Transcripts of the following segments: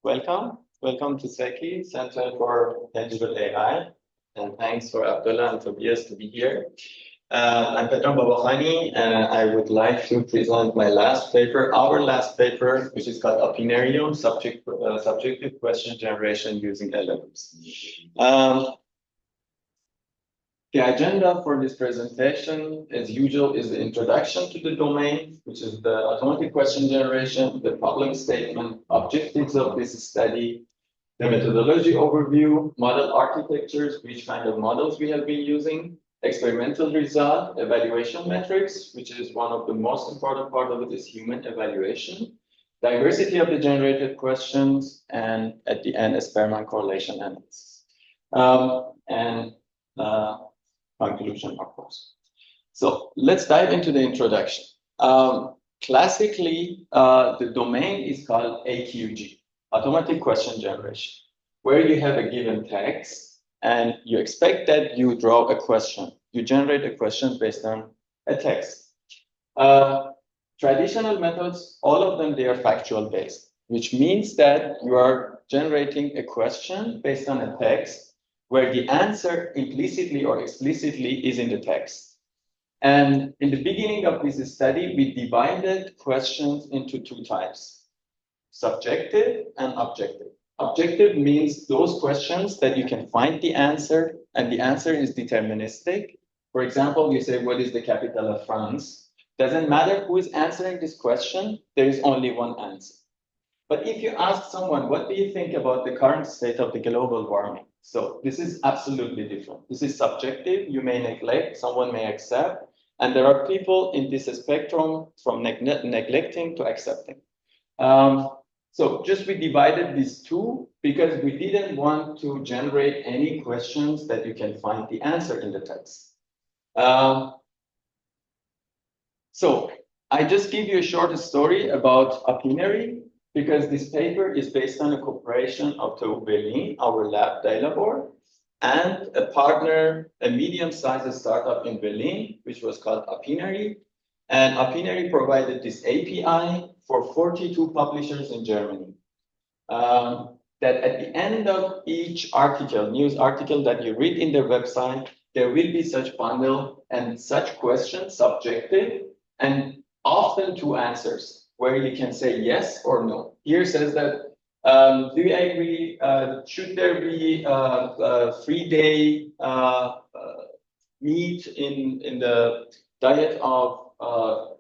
Welcome to SECI, Center for Tangible AI, and thanks for Abdullah and Tobias to be here. I'm Petram Babakhani, and I would like to present my last paper, our last paper, which is called Opinerium, Subjective Question Generation Using LLMs. The agenda for this presentation, as usual, is the introduction to the domain, which is the automatic question generation, the problem statement, objectives of this study, the methodology overview, model architectures, which kind of models we have been using, experimental result, evaluation metrics, which is one of the most important part of it is human evaluation, diversity of the generated questions, and at the end, a Spearman correlation analysis. Conclusion, of course. So let's dive into the introduction. Classically, the domain is called AQG, automatic question generation, where you have a given text and you expect that you draw a question. You generate a question based on a text. Traditional methods, all of them, they are factual based, which means that you are generating a question based on a text where the answer implicitly or explicitly is in the text. And in the beginning of this study, we divided questions into two types, subjective and objective. Objective means those questions that you can find the answer, and the answer is deterministic. For example, you say, what is the capital of France? Doesn't matter who is answering this question, there is only one answer. But if you ask someone, what do you think about the current state of the global warming? So this is absolutely different. This is subjective. You may neglect, someone may accept. And there are people in this spectrum from neglecting to accepting. So just we divided these two because we didn't want to generate any questions that you can find the answer in the text. So I just give you a short story about Opinerium, because this paper is based on a cooperation of TU Berlin, our lab Delabor, and a partner, a medium-sized startup in Berlin, which was called Opinerium. And Opinerium provided this API for 42 publishers in Germany. That at the end of each article, news article that you read in their website, there will be such bundle and such questions, subjective, and often two answers, where you can say yes or no. Here says that, do you agree, should there be a 3-day meat in the diet of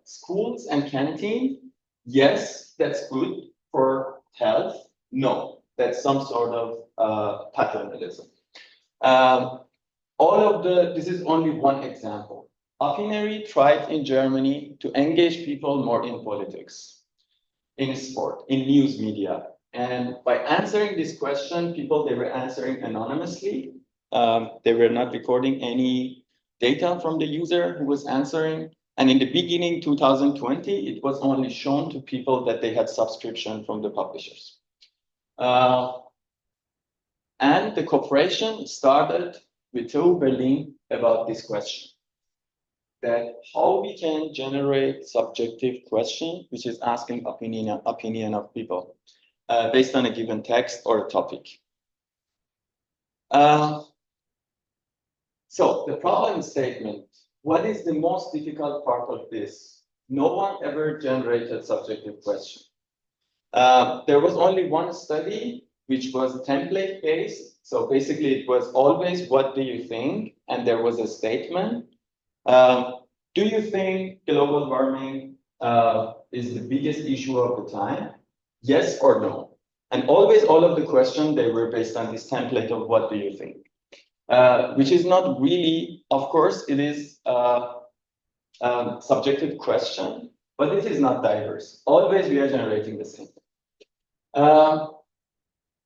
schools and canteen? Yes, that's good for health. No, that's some sort of paternalism. This is only one example. Opinerium tried in Germany to engage people more in politics, in sport, in news media. And by answering this question, they were answering anonymously. They were not recording any data from the user who was answering. And in the beginning, 2020, it was only shown to people that they had subscription from the publishers. And the cooperation started with TU Berlin about this question, that how we can generate subjective question, which is asking opinion of people based on a given text or a topic. So the problem statement, what is the most difficult part of this? No one ever generated subjective question. There was only one study, which was template based. So basically it was always, what do you think? And there was a statement. Do you think global warming is the biggest issue of the time? Yes or no? And always all of the questions, they were based on this template of what do you think? Which is not really, of course, it is a subjective question, but it is not diverse. Always we are generating the same thing.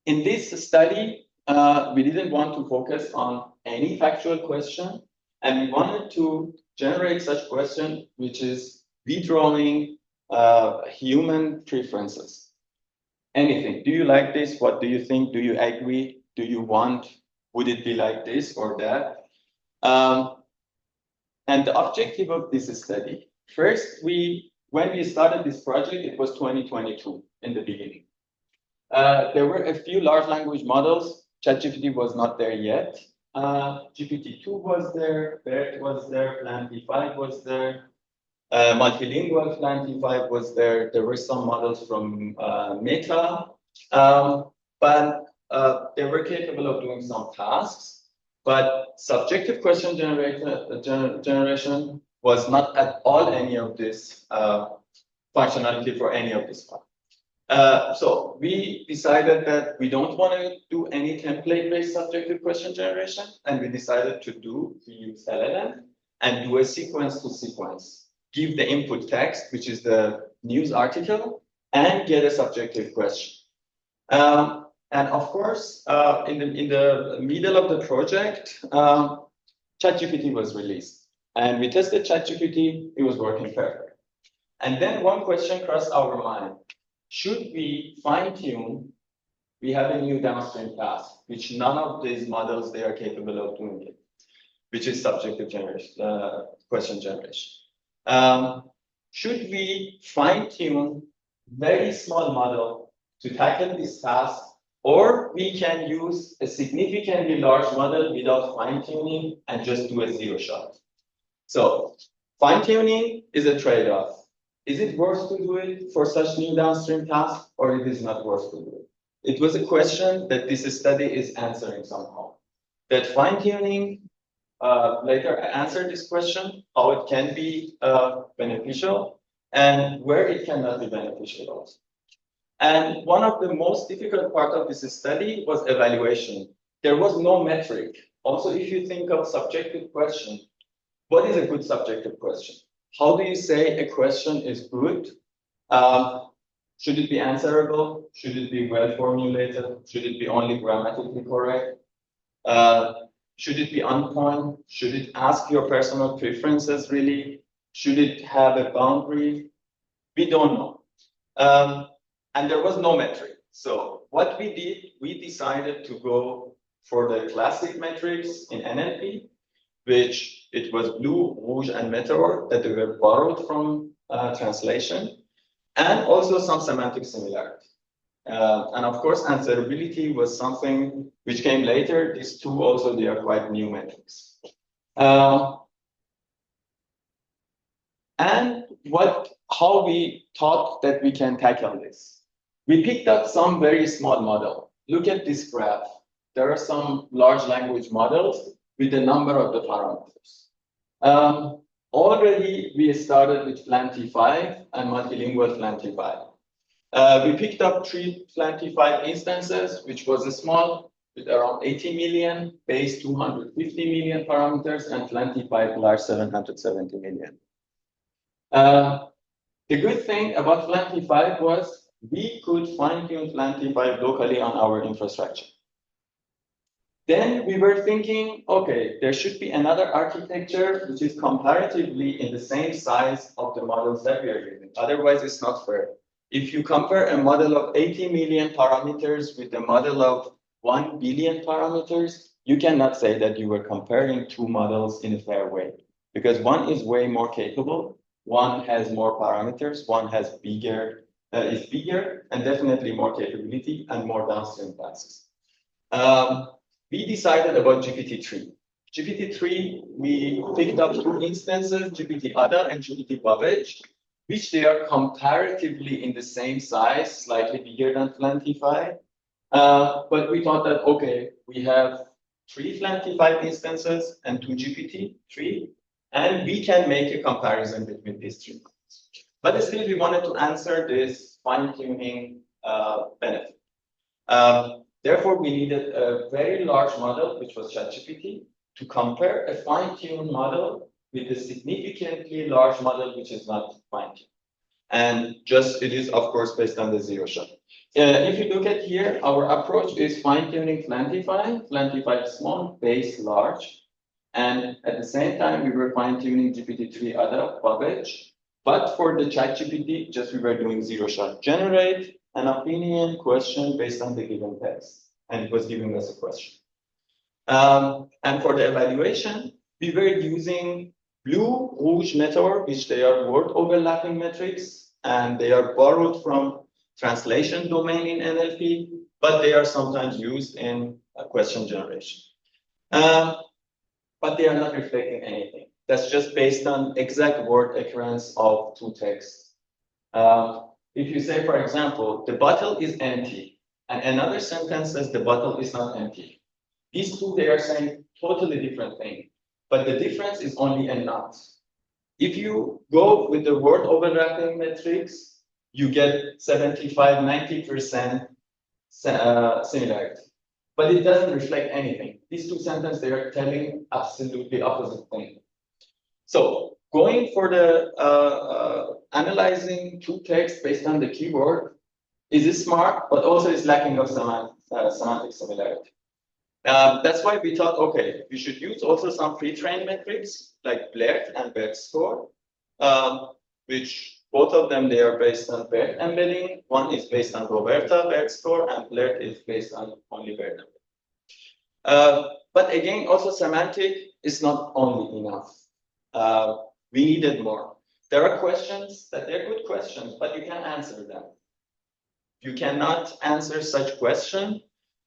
In this study, we didn't want to focus on any factual question, and we wanted to generate such question, which is redrawing human preferences. Anything. Do you like this? What do you think? Do you agree? Do you want? Would it be like this or that? And the objective of this study, first, we when we started this project, it was 2022 in the beginning. There were a few large language models. ChatGPT was not there yet. GPT-2 was there, BERT was there, Planty-5 was there, multilingual Planty-5 was there. There were some models from Meta, but they were capable of doing some tasks. But subjective question generation was not at all any of this functionality for any of this part. So we decided that we don't want to do any template-based subjective question generation, and we decided to use LLM and do a sequence to sequence. Give the input text, which is the news article, and get a subjective question. And of course, in the middle of the project, ChatGPT was released, and we tested ChatGPT. It was working perfect. And then one question crossed our mind. Should we fine-tune? We have a new downstream task, which none of these models, they are capable of doing it, which is subjective generation, question generation. Should we fine-tune very small model to tackle this task, or we can use a significantly large model without fine-tuning and just do a zero shot? So fine-tuning is a trade-off. Is it worth to do it for such new downstream tasks, or it is not worth to do it? It was a question that this study is answering somehow. That fine-tuning later answered this question, how it can be beneficial and where it cannot be beneficial also. And one of the most difficult part of this study was evaluation. There was no metric. Also, if you think of subjective question, what is a good subjective question? How do you say a question is good? Should it be answerable? Should it be well formulated? Should it be only grammatically correct? Should it be on point? Should it ask your personal preferences really? Should it have a boundary? We don't know. And there was no metric. So what we did, we decided to go for the classic metrics in NLP, which it was Blue, Rouge, and Meteor that they were borrowed from translation, and also some semantic similarity. And of course, answerability was something which came later. These two also, they are quite new metrics. And how we thought that we can tackle this. We picked up some very small model. Look at this graph. There are some large language models with a number of the parameters. Already we started with Planty-5 and multilingual Planty-5. We picked up 3 Planty-5 instances, which was a small with around 80 million, base 250 million parameters, and Planty-5 large 770 million. The good thing about Planty-5 was we could fine-tune Planty-5 locally on our infrastructure. Then we were thinking, okay, there should be another architecture which is comparatively in the same size of the models that we are using. Otherwise, it's not fair. If you compare a model of 80 million parameters with a model of 1 billion parameters, you cannot say that you were comparing two models in a fair way, because one is way more capable, one has more parameters, one has is bigger and definitely more capability and more downstream tasks. We decided about GPT-3. GPT-3, we picked up 2 instances, GPT-Ada and GPT-Babbage, which they are comparatively in the same size, slightly bigger than Planty-5. But we thought that, okay, we have 3 Planty-5 instances and 2 GPT-3, and we can make a comparison between these 3. But still, we wanted to answer this fine-tuning benefit. Therefore, we needed a very large model, which was ChatGPT, to compare a fine-tuned model with a significantly large model, which is not fine-tuned. And just, it is, of course, based on the zero shot. If you look at here, our approach is fine-tuning Planty-5, Planty-5 small, base large. And at the same time, we were fine-tuning GPT-3 Ada, Babbage. But for the ChatGPT, just we were doing zero shot. Generate an opinion question based on the given text, and it was giving us a question. And for the evaluation, we were using blue, rouge, meteor, which they are word overlapping metrics, and they are borrowed from translation domain in NLP, but they are sometimes used in question generation. But they are not reflecting anything. That's just based on exact word occurrence of two texts. If you say, for example, the bottle is empty, and another sentence says the bottle is not empty. These two, they are saying totally different thing, but the difference is only a not. If you go with the word overlapping metrics, you get 75, 90% similarity. But it doesn't reflect anything. These two sentences, they are telling absolutely opposite thing. So going for the analyzing two texts based on the keyword is smart, but also is lacking of semantic similarity. That's why we thought, okay, we should use also some pre-trained metrics like BERT and BERT score, which both of them, they are based on BERT embedding. One is based on Roberta BERT score, and BERT is based on only BERT embedding. But again, also semantic is not only enough. We needed more. There are questions that they're good questions, but you can't answer them. You cannot answer such question.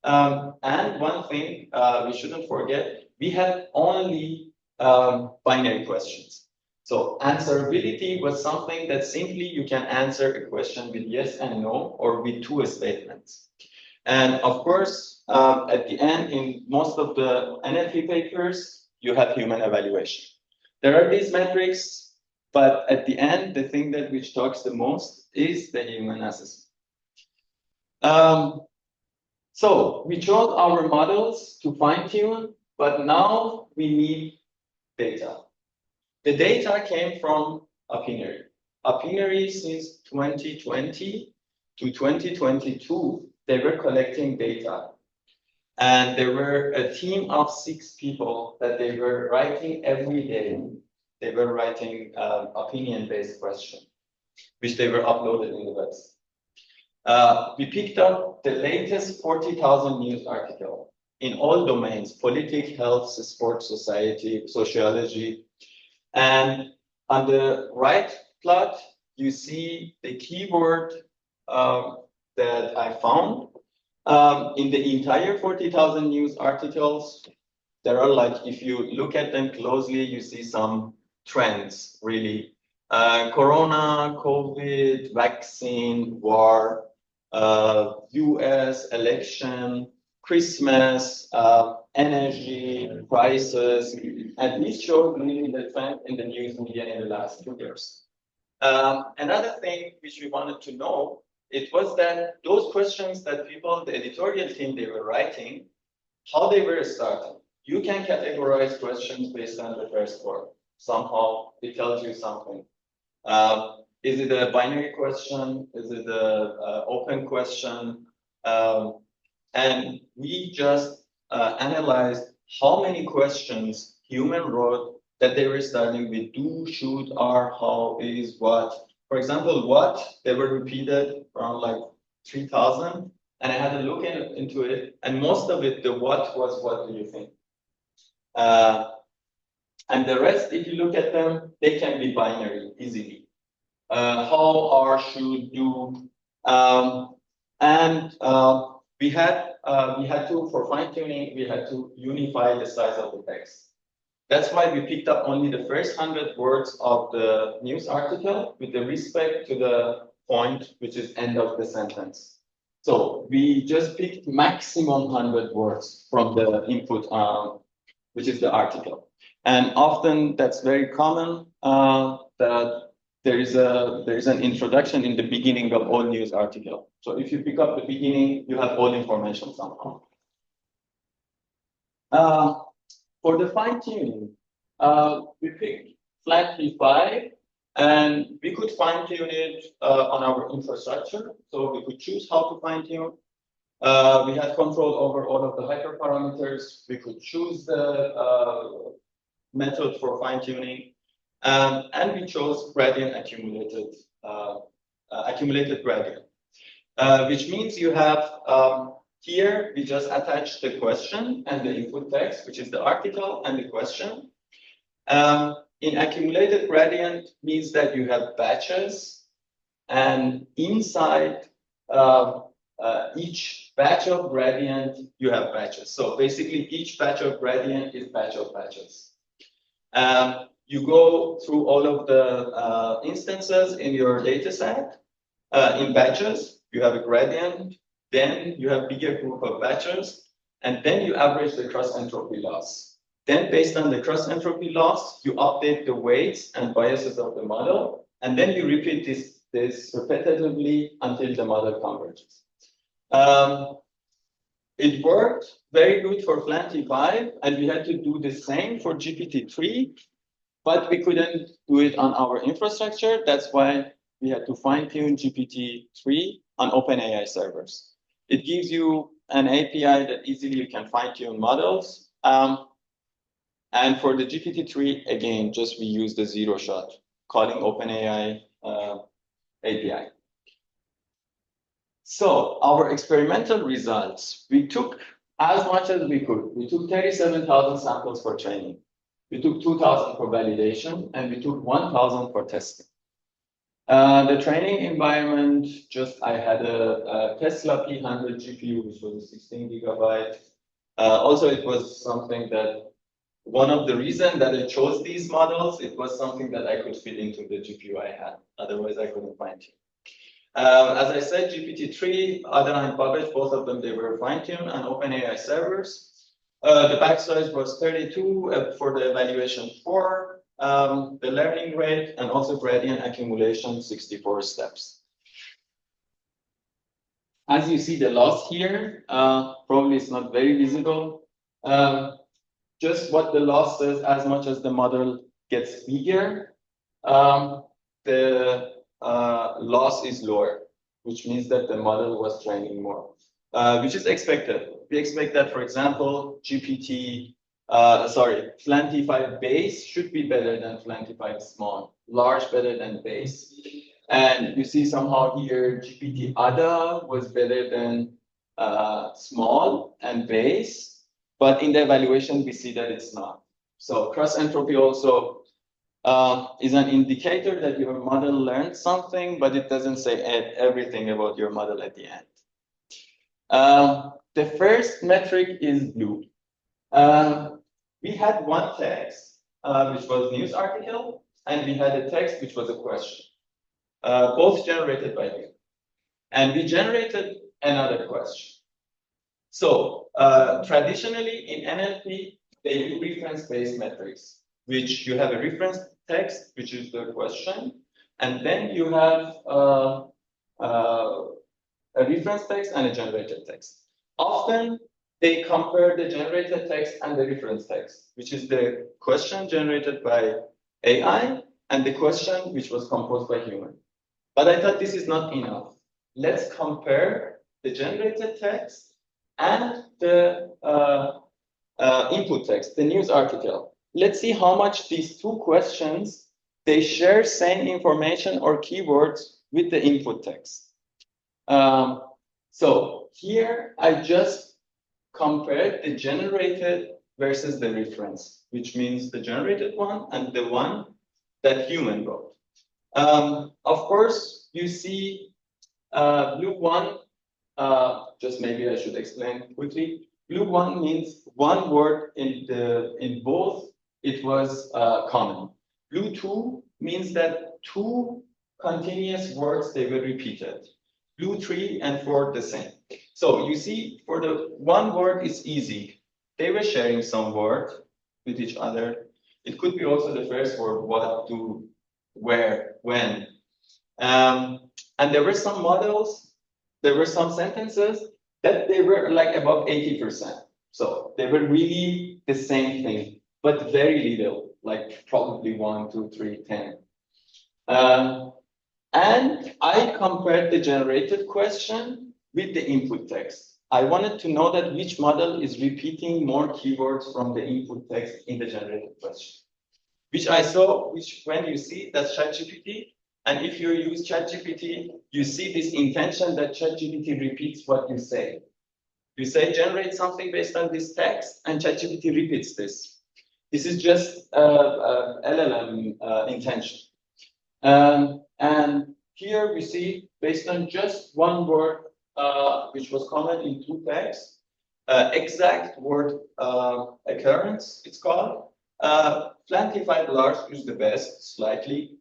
And one thing we shouldn't forget, we had only binary questions. So answerability was something that simply you can answer a question with yes and no, or with two statements. And of course, at the end, in most of the NLP papers, you have human evaluation. There are these metrics, but at the end, the thing that which talks the most is the human assessment. So we chose our models to fine-tune, but now we need data. The data came from Opinerium. Opinerium since 2020 to 2022, they were collecting data. And there were a team of 6 people that they were writing every day. They were writing opinion-based questions, which they were uploaded in the website. We picked up the latest 40,000 news article in all domains: politics, health, sports, society, sociology. And on the right plot, you see the keyword that I found. In the entire 40,000 news articles, there are, like, if you look at them closely, you see some trends, really. Corona, COVID, vaccine, war, US election, Christmas, energy, crisis, and this showed really the trend in the news media in the last 2 years. Another thing which we wanted to know, it was that those questions that people, the editorial team, they were writing, how they were starting. You can categorize questions based on the first word. Somehow it tells you something. Is it a binary question? Is it an open question? And we just analyzed how many questions human wrote that they were starting with do, should, are, how, is, what. For example, what, they were repeated around like 3,000. And I had a look into it. And most of it, the what was, what do you think? And the rest, if you look at them, they can be binary easily. How, are, should, do. We had to, for fine-tuning, we had to unify the size of the text. That's why we picked up only the first 100 words of the news article with the respect to the point, which is end of the sentence. So we just picked maximum 100 words from the input, which is the article. And often that's very common that there is an introduction in the beginning of all news article. So if you pick up the beginning, you have all information somehow. For the fine-tuning, we picked flat P5, and we could fine-tune it on our infrastructure. So we could choose how to fine-tune. We had control over all of the hyperparameters. We could choose the method for fine-tuning. And we chose gradient accumulated gradient, which means you have here, we just attach the question and the input text, which is the article and the question. in accumulated gradient means that you have batches, and inside each batch of gradient, you have batches. So basically, each batch of gradient is batch of batches. You go through all of the instances in your data set in batches. You have a gradient, then you have bigger group of batches, and then you average the cross entropy loss. Then based on the cross entropy loss, you update the weights and biases of the model, and then you repeat this repetitively until the model converges. It worked very good for FLAN-T5, and we had to do the same for GPT-3, but we couldn't do it on our infrastructure. That's why we had to fine-tune GPT-3 on OpenAI servers. It gives you an API that easily you can fine-tune models. And for the GPT-3, again, just we use the zero shot, calling OpenAI API. So our experimental results, we took as much as we could. We took 37,000 samples for training. We took 2,000 for validation, and we took 1,000 for testing. The training environment, I had a Tesla P100 GPU, which was 16 gigabyte. Also, it was something that, one of the reasons that I chose these models, it was something that I could fit into the GPU I had. Otherwise, I couldn't find it. As I said, GPT-3, Ada and Babbage, both of them, they were fine-tuned on OpenAI servers. The batch size was 32 for the evaluation 4, the learning rate, and also gradient accumulation, 64 steps. As you see the loss here, probably it's not very visible. Just what the loss says, as much as the model gets bigger, the loss is lower, which means that the model was training more, which is expected. We expect that, for example, FLAN-T5 base should be better than FLAN-T5 small, large better than base. And you see somehow here, GPT ADA was better than small and base, but in the evaluation, we see that it's not. So cross entropy also is an indicator that your model learned something, but it doesn't say everything about your model at the end. The first metric is blue. We had one text, which was news article, and we had a text, which was a question, both generated by you. And we generated another question. So traditionally in NLP, they do reference-based metrics, which you have a reference text, which is the question, and then you have a reference text and a generated text. Often, they compare the generated text and the reference text, which is the question generated by AI and the question which was composed by human. But I thought this is not enough. Let's compare the generated text and the input text, the news article. Let's see how much these two questions, they share same information or keywords with the input text. So here I just compared the generated versus the reference, which means the generated one and the one that human wrote. Of course, you see blue one, just maybe I should explain quickly. Blue one means one word in both, it was common. Blue 2 means that two continuous words, they were repeated. Blue 3 and 4 the same. So you see, for the one word, it's easy. They were sharing some word with each other. It could be also the first word, what, do, where, when. And there were some models, there were some sentences that they were like above 80%. So they were really the same thing, but very little, like probably 1, 2, 3, 10. And I compared the generated question with the input text. I wanted to know that which model is repeating more keywords from the input text in the generated question, which I saw, which when you see, that's ChatGPT. And if you use ChatGPT, you see this intention that ChatGPT repeats what you say. You say, generate something based on this text, and ChatGPT repeats this. This is just LLM intention. And here we see, based on just one word, which was common in two tags, exact word occurrence, it's called. Flantified large is the best, slightly,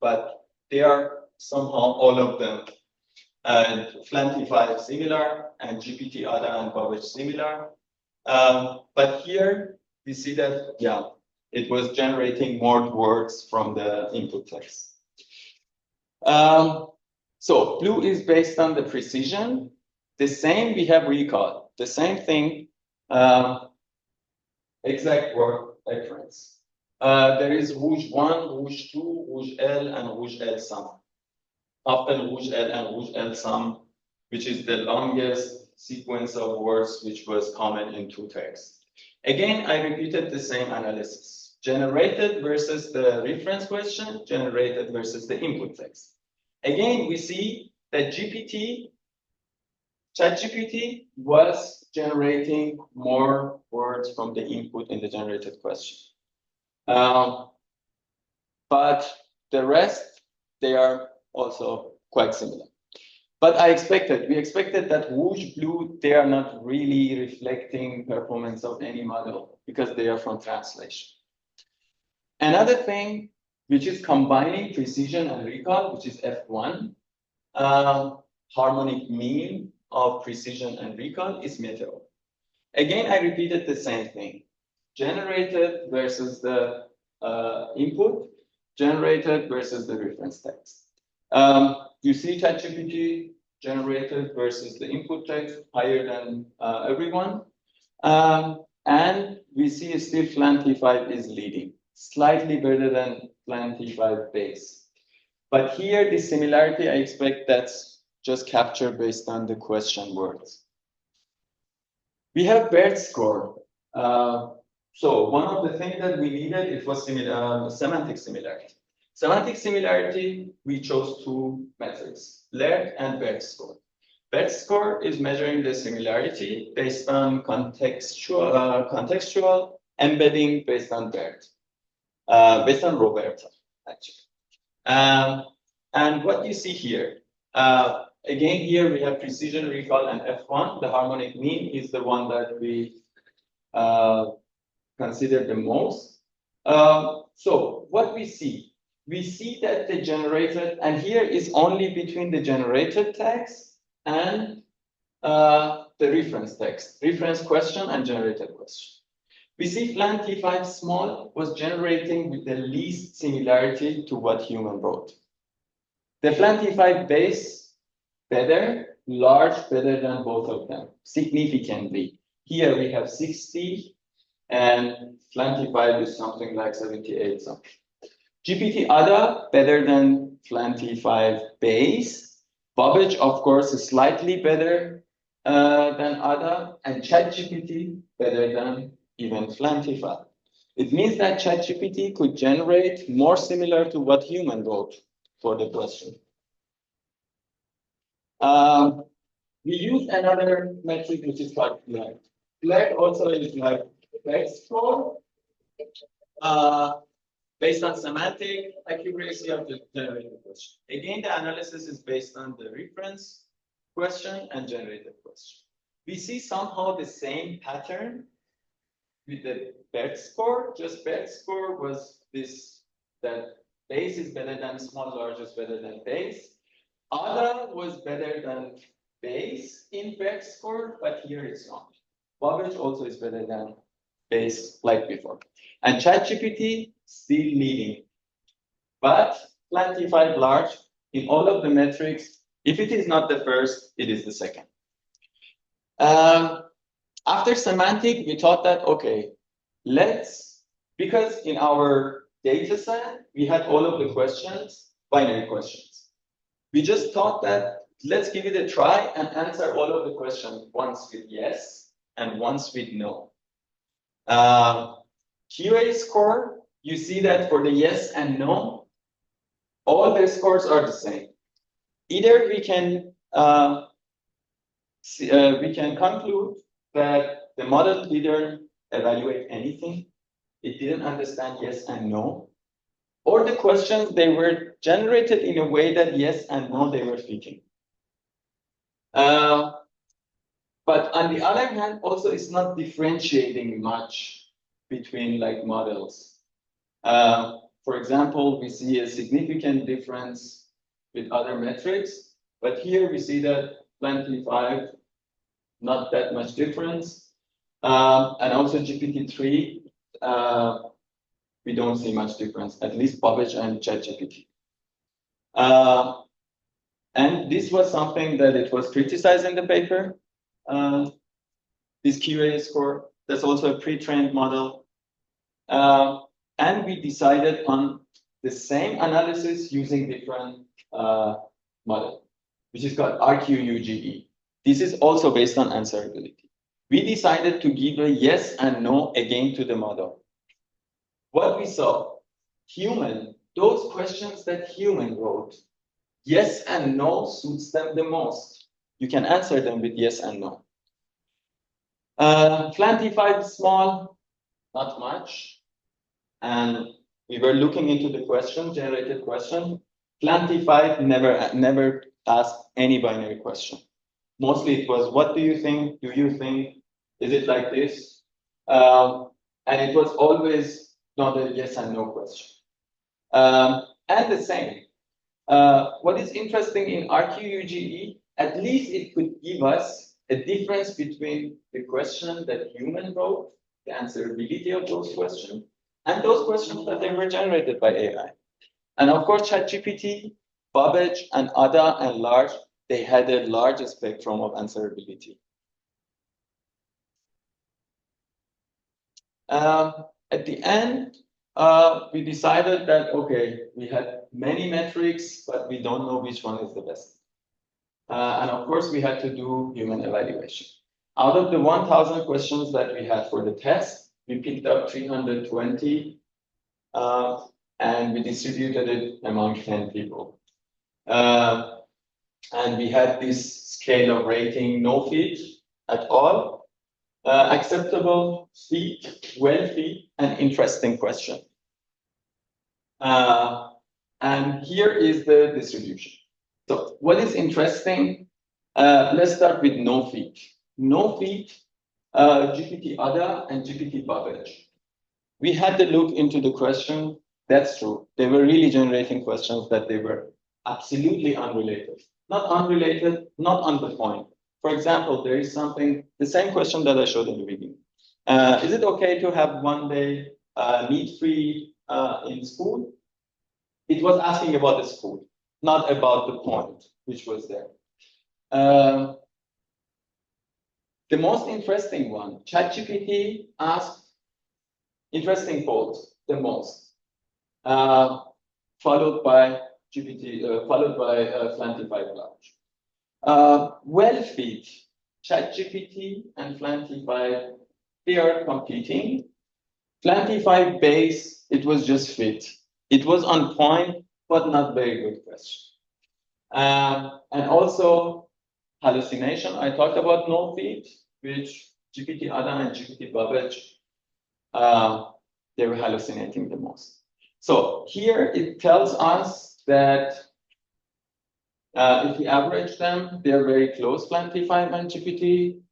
but they are somehow all of them. And Flantified similar, and GPT ADA and Babbage similar. But here we see that, yeah, it was generating more words from the input text. So blue is based on the precision. The same we have recall. The same thing, exact word reference. There is Rouge 1, Rouge 2, Rouge L, and Rouge L sum. Often Rouge L and Rouge L sum, which is the longest sequence of words which was common in two texts. Again, I repeated the same analysis. Generated versus the reference question, generated versus the input text. Again, we see that ChatGPT was generating more words from the input in the generated question. But the rest, they are also quite similar. But we expected that Rouge Blue, they are not really reflecting performance of any model because they are from translation. Another thing, which is combining precision and recall, which is F1, harmonic mean of precision and recall is meteor. Again, I repeated the same thing. Generated versus the input, generated versus the reference text. You see ChatGPT generated versus the input text higher than everyone. And we see still Flantified is leading, slightly better than Flantified base. But here, the similarity, I expect that's just captured based on the question words. We have BERT score. So one of the things that we needed, it was semantic similarity. Semantic similarity, we chose two methods, LERT and BERT score. BERT score is measuring the similarity based on contextual embedding based on BERT, based on Roberta, actually. And what you see here, again, here we have precision, recall, and F1. The harmonic mean is the one that we consider the most. So what we see that the generated, and here is only between the generated text and the reference text, reference question and generated question. We see Flantified small was generating with the least similarity to what human wrote. The Flantified base better, large better than both of them, significantly. Here we have 60 and Flantified is something like 78 something. GPT ADA better than Flantified base. Babbage, of course, is slightly better than ADA, and ChatGPT better than even Flantified. It means that ChatGPT could generate more similar to what human wrote for the question. We use another metric which is called FLAG. FLAG also is like FLAG score based on semantic accuracy of the generated question. Again, the analysis is based on the reference question and generated question. We see somehow the same pattern with the BERT score. Just BERT score was this, that base is better than small, large is better than base. ADA was better than base in BERT score, but here it's not. Babbage also is better than base like before. And ChatGPT still leading. But Flantified large in all of the metrics, if it is not the first, it is the second. After semantic, we thought that, okay, because in our data set, we had all of the questions, binary questions. We just thought that let's give it a try and answer all of the questions once with yes and once with no. QA score, you see that for the yes and no, all the scores are the same. Either we can conclude that the model didn't evaluate anything. it didn't understand yes and no, or the questions, they were generated in a way that yes and no they were fitting. But on the other hand, also it's not differentiating much between like models. For example, we see a significant difference with other metrics, but here we see that plenty 5, not that much difference. And also GPT-3, we don't see much difference, at least Babbage and ChatGPT. And this was something that it was criticized in the paper. This QA score, that's also a pre-trained model. And we decided on the same analysis using different model, which is called RQUGE. This is also based on answerability. We decided to give a yes and no again to the model. What we saw, those questions that human wrote, yes and no suits them the most. You can answer them with yes and no. Flantify is small, not much. And we were looking into the question, generated question. Flantify never asked any binary question. Mostly it was, what do you think? Do you think? Is it like this? And it was always not a yes and no question. And the same. What is interesting in RQUGE, at least it could give us a difference between the question that human wrote, the answerability of those questions, and those questions that they were generated by AI. And of course, ChatGPT, Babbage, and Ada and large, they had a large spectrum of answerability. At the end, we decided that, okay, we had many metrics, but we don't know which one is the best. And of course, we had to do human evaluation. Out of the 1,000 questions that we had for the test, we picked up 320, and we distributed it among 10 people. And we had this scale of rating, no fit at all, acceptable, fit, well fit, and interesting question. And here is the distribution. So what is interesting? Let's start with no fit. No fit, GPT Ada and GPT Babbage. We had to look into the question. That's true. They were really generating questions that they were absolutely unrelated. Not unrelated, not on the point. For example, there is something, the same question that I showed in the beginning. Is it okay to have one day meat-free in school? It was asking about the school, not about the point, which was there. The most interesting one, ChatGPT asked interesting polls the most, followed by Flantify Large. Well-fit, ChatGPT and Flantify, they are competing. Flantify base, it was just fit. It was on point, but not very good question. And also hallucination. I talked about no fit, which GPT Ada and GPT Babbage, they were hallucinating the most. So here it tells us that if we average them, they are very close, Flantify and ChatGPT.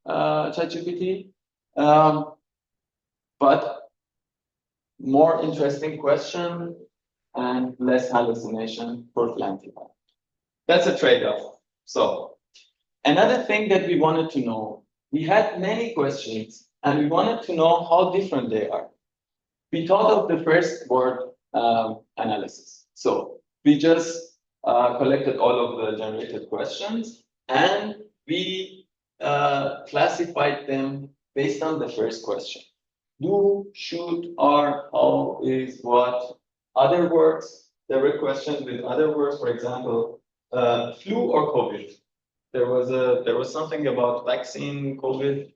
But more interesting question and less hallucination for Flantify. That's a trade-off. So another thing that we wanted to know, we had many questions and we wanted to know how different they are. We thought of the first word analysis. So we just collected all of the generated questions and we classified them based on the first question. Do, should, are, how, is, what. Other words, there were questions with other words, for example, flu or COVID. There was something about vaccine, COVID,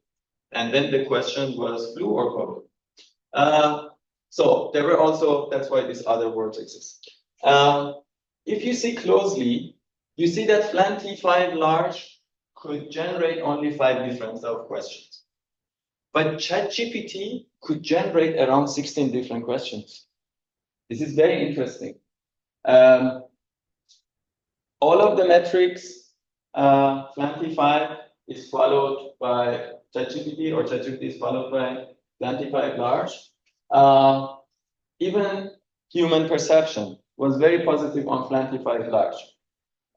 and then the question was flu or COVID. So there were also, that's why these other words exist. If you see closely, you see that Flantify Large could generate only 5 different questions. But ChatGPT could generate around 16 different questions. This is very interesting. All of the metrics, Flantify is followed by ChatGPT, or ChatGPT is followed by Flantify large. Even human perception was very positive on Flantify large.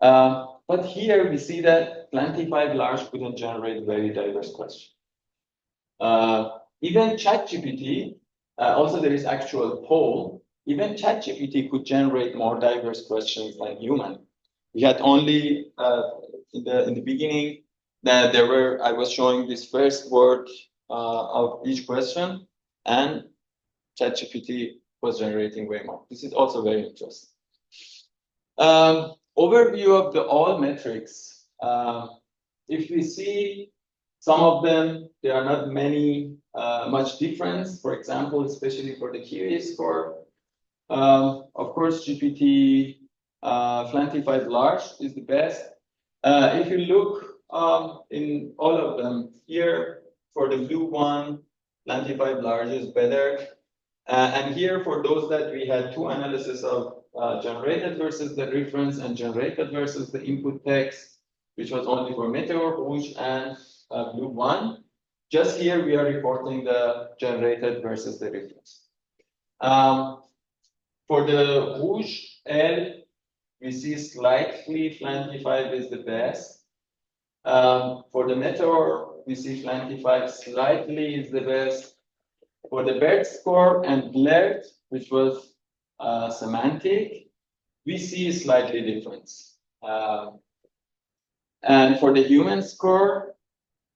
But here we see that Flantify large couldn't generate very diverse questions. Even ChatGPT, also there is actual poll, even ChatGPT could generate more diverse questions than human. We had only in the beginning that I was showing this first word of each question, and ChatGPT was generating way more. This is also very interesting. Overview of the all metrics. If we see some of them, there are not much difference. For example, especially for the QA score. Of course, GPT Flantified large is the best. If you look in all of them, here for the blue one, Flantified large is better. And here for those that we had two analysis of generated versus the reference and generated versus the input text, which was only for Meteor, Rouge, and blue one. Just here we are reporting the generated versus the reference. For the Rouge L, we see slightly Flantified is the best. For the Meteor, we see Flantified slightly is the best. For the BERT score and BLERT, which was semantic, we see slightly difference. And for the human score,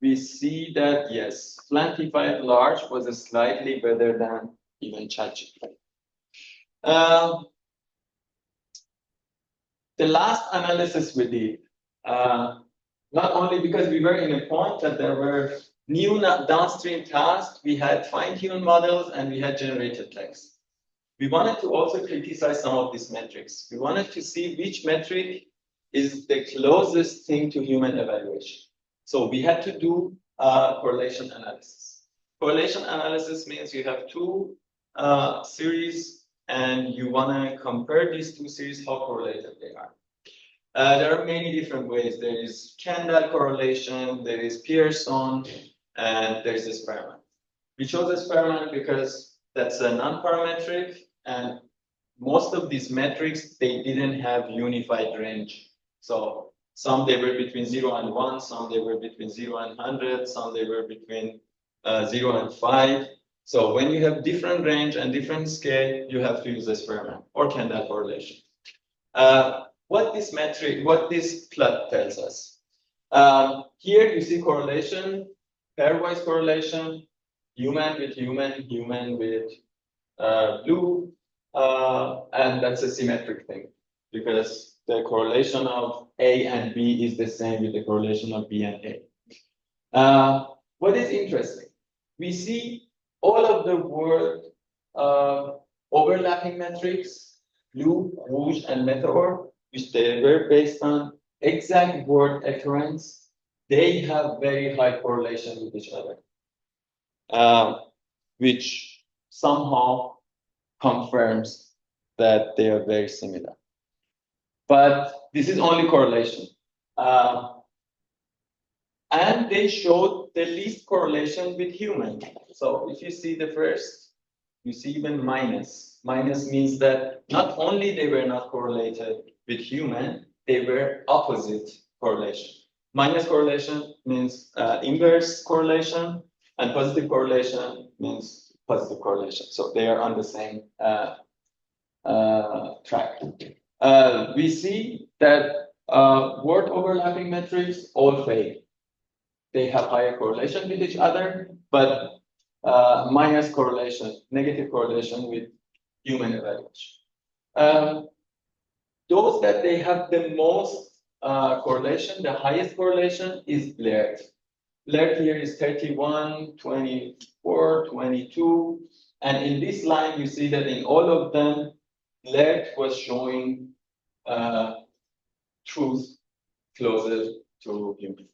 we see that, yes, Flantified large was slightly better than even ChatGPT. The last analysis we did, not only because we were in a point that there were new downstream tasks, we had fine-tuned models, and we had generated text. We wanted to also criticize some of these metrics. We wanted to see which metric is the closest thing to human evaluation. So we had to do correlation analysis. Correlation analysis means you have two series, and you want to compare these two series, how correlated they are. There are many different ways. There is Kendall correlation, there is Pearson, and there is Spearman. We chose Spearman because that's a non-parametric, and most of these metrics, they didn't have unified range. So some they were between 0 and 1, some they were between 0 and 100, some they were between 0 and 5. So when you have different range and different scale, you have to use a Spearman or Kendall correlation. What this plot tells us. Here you see correlation, pairwise correlation, human with human, human with blue, and that's a symmetric thing because the correlation of A and B is the same with the correlation of B and A. What is interesting? We see all of the word overlapping metrics, blue, rouge, and meteor, which they were based on exact word occurrence, they have very high correlation with each other, which somehow confirms that they are very similar. But this is only correlation. And they showed the least correlation with human. So if you see the first, you see even minus. Minus means that not only they were not correlated with human, they were opposite correlation. Minus correlation means inverse correlation, and positive correlation means positive correlation. So they are on the same track. We see that word overlapping metrics all fail. They have higher correlation with each other, but minus correlation, negative correlation with human evaluation. Those that they have the most correlation, the highest correlation is BLERT. BLERT here is 31, 24, 22. And in this line, you see that in all of them, BLERT was showing truth closer to human.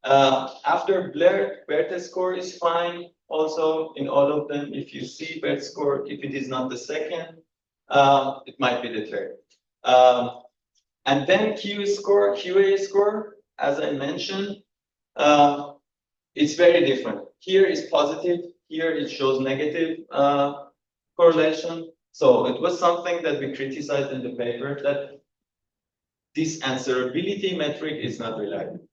After BLERT, BERT score is fine. also in all of them. If you see best score, if it is not the second, it might be the third. And then QA score, as I mentioned, it's very different. Here is positive, here it shows negative correlation. So it was something that we criticized in the paper, that this answerability metric is not reliable.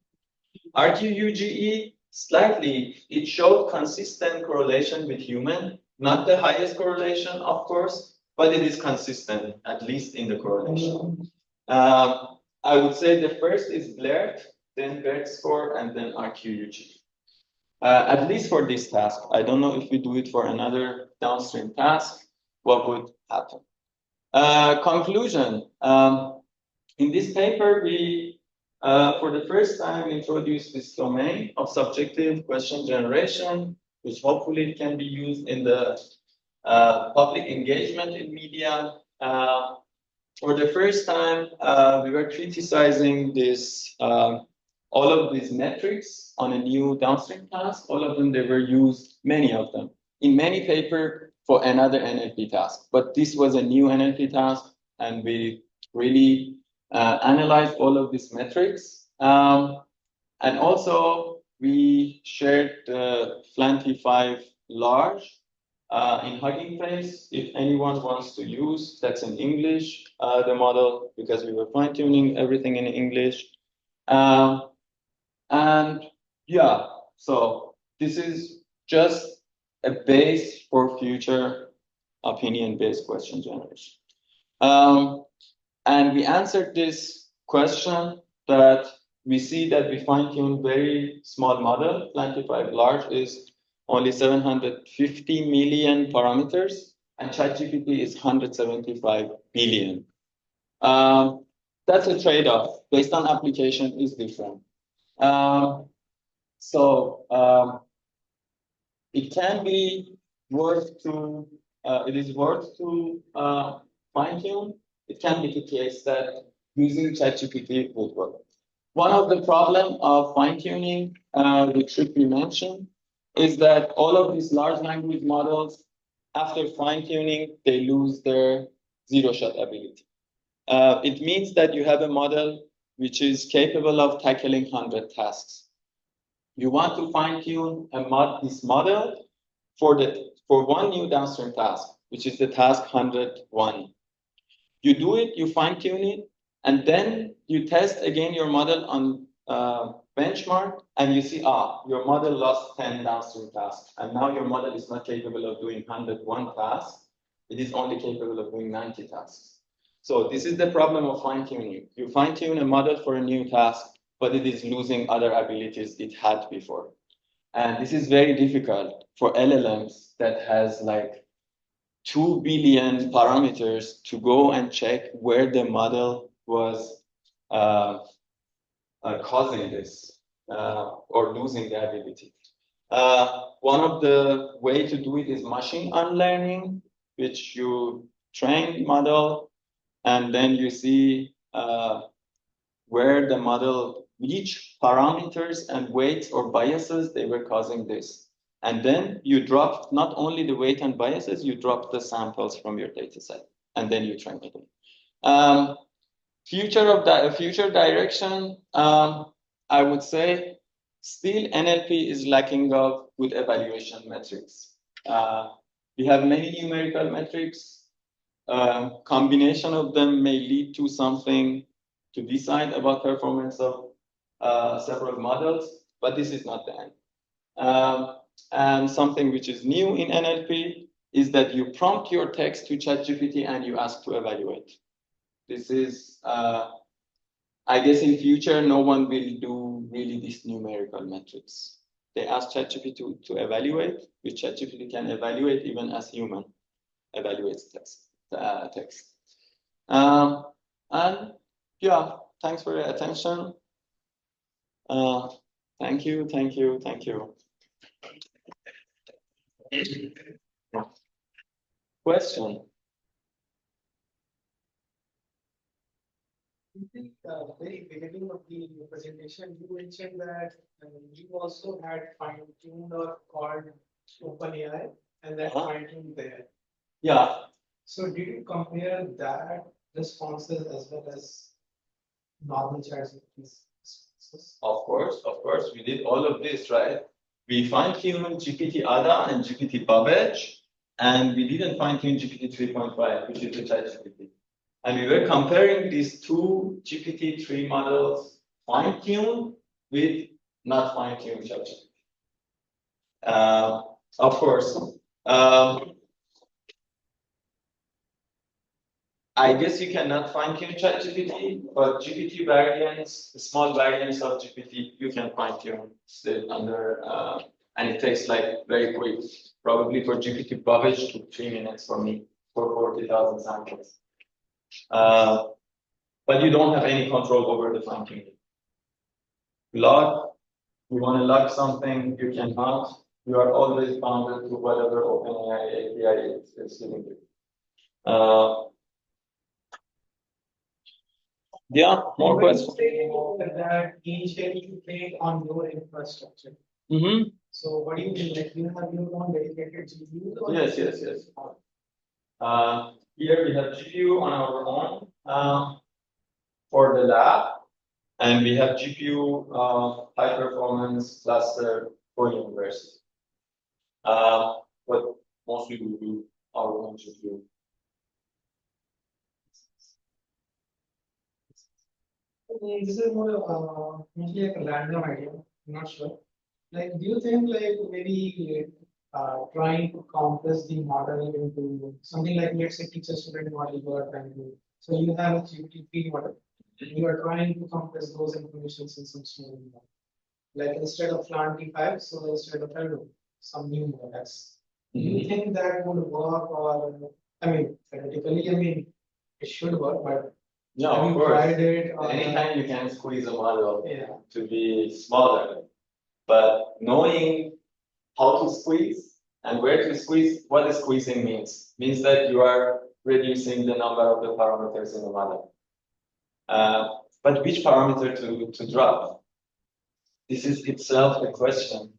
RQUGE, slightly, it showed consistent correlation with human, not the highest correlation, of course, but it is consistent, at least in the correlation. I would say the first is BLERT, then BERT score, and then RQUGE. At least for this task. I don't know if we do it for another downstream task, what would happen. Conclusion. In this paper, we, for the first time, introduced this domain of subjective question generation, which hopefully can be used in the public engagement in media. For the first time, we were criticizing this, all of these metrics on a new downstream task. All of them, they were used, many of them, in many papers for another NLP task. But this was a new NLP task, and we really analyzed all of these metrics. And also, we shared the FLAN-T5 large in Hugging Face. If anyone wants to use, that's in English, the model, because we were fine-tuning everything in English. And yeah, so this is just a base for future opinion-based question generation. And we answered this question that we see that we fine-tune very small model. FLAN-T5 large is only 750 million parameters, and ChatGPT is 175 billion. That's a trade-off. Based on application is different. It can be worth to, it is worth to fine-tune. It can be the case that using ChatGPT would work. One of the problems of fine-tuning, which should be mentioned, is that all of these large language models, after fine-tuning, they lose their zero-shot ability. It means that you have a model which is capable of tackling 100 tasks. You want to fine-tune this model for one new downstream task, which is the task 101. You do it, you fine-tune it, and then you test again your model on benchmark, and you see, your model lost 10 downstream tasks, and now your model is not capable of doing 101 tasks. It is only capable of doing 90 tasks. So this is the problem of fine-tuning. You fine-tune a model for a new task, but it is losing other abilities it had before. And this is very difficult for LLMs that has like 2 billion parameters to go and check where the model was causing this or losing the ability. One of the way to do it is machine unlearning, which you train model, and then you see where the model, which parameters and weights or biases they were causing this. And then you drop not only the weight and biases, you drop the samples from your data set, and then you train it. Future direction, I would say still NLP is lacking of good evaluation metrics. We have many numerical metrics. Combination of them may lead to something to decide about performance of several models, but this is not the end. And something which is new in NLP is that you prompt your text to ChatGPT and you ask to evaluate. This is, I guess in future, no one will do really these numerical metrics. They ask ChatGPT to evaluate, which ChatGPT can evaluate even as human evaluates text. And yeah, thanks for your attention. Thank you. Question? I think very beginning of the presentation, you mentioned that you also had fine-tuned or called OpenAI and then Uh-huh. finding there. Yeah, So did you compare that responses as well as normal ChatGPT's responses? of course, we did all of this, right? We fine-tuned GPT-ADA and GPT-Babbage, and we didn't fine-tune GPT 3.5, which is the ChatGPT. And we were comparing these two GPT-3 models fine-tuned with not fine-tuned ChatGPT. Of course, I guess you cannot fine-tune ChatGPT, but GPT variants, small variants of GPT, you can fine-tune still under, and it takes like very quick. Probably for GPT Babbage took 3 minutes for me for 40,000 samples. But you don't have any control over the fine-tuning. Log, you want to log something, you cannot. You are always bounded to whatever OpenAI API is giving you. Yeah, more questions. That initially you train on your infrastructure. Mm-hmm. So what do you mean? Like you have your own dedicated GPU? Yes. Here we have GPU on our own for the lab, and we have GPU high performance cluster for university. But mostly we do our own GPU. This is more mostly like a random idea. I'm not sure. Like, do you think like maybe trying to compress the model into something like, let's say, teacher-student model you are trying to. So you have a GPT model. You are trying to compress those informations in some small model. Like instead of Flan T5, so instead of Hello, some new models. Do you think that would work, or I mean, theoretically, I mean, it should work, but No, have of you course. tried it? Anytime you can squeeze a model Yeah. to be smaller, but knowing how to squeeze and where to squeeze, what the squeezing means that you are reducing the number of the parameters in the model. But which parameter to drop? This is itself a question.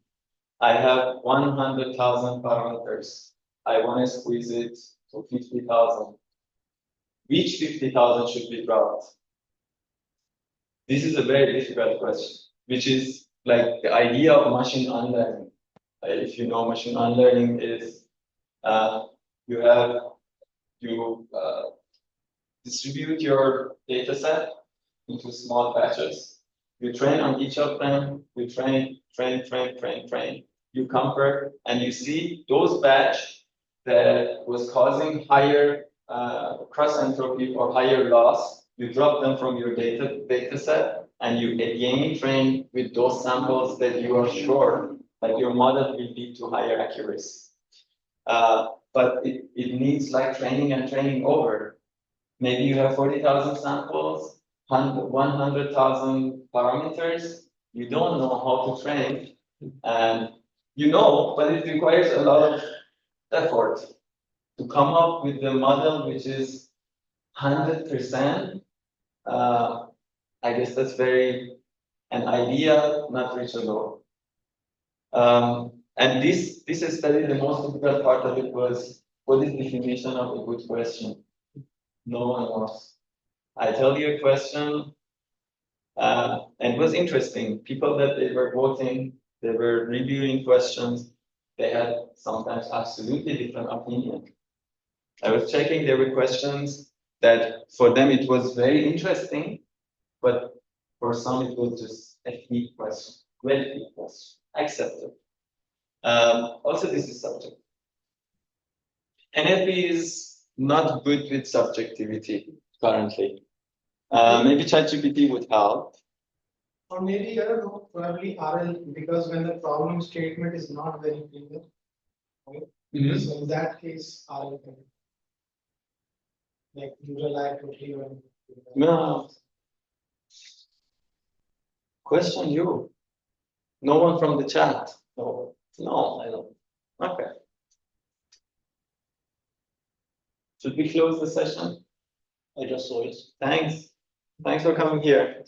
I have 100,000 parameters. I want to squeeze it to 50,000. Which 50,000 should be dropped? This is a very difficult question, which is like the idea of machine unlearning. If you know, machine unlearning is you distribute your data set into small batches. You train on each of them. You train. You compare, and you see those batch that was causing higher cross entropy or higher loss. You drop them from your data set, and you again train with those samples that you are sure that your model will lead to higher accuracy. But it needs like training and training over. Maybe you have 40,000 samples, 100,000 parameters. You don't know how to train, and you know, but it requires a lot of effort to come up with the model which is 100%. I guess that's an idea not reachable. And this study, the most difficult part of it was what is the definition of a good question? No one knows. I tell you a question, and it was interesting. People that they were voting, they were reviewing questions, they had sometimes absolutely different opinions. I was checking, there were questions that for them it was very interesting, but for some it was just a feed question, great feed question, accepted. Also, this is subjective. NLP is not good with subjectivity currently. Maybe ChatGPT would help. Or maybe, I don't know, probably RL, because when the problem statement is not very clear, right? So in that case, RL can, like, you rely totally on. No. Question you. No one from the chat. No, I don't. Okay. Should we close the session? I just saw it. Thanks for coming here.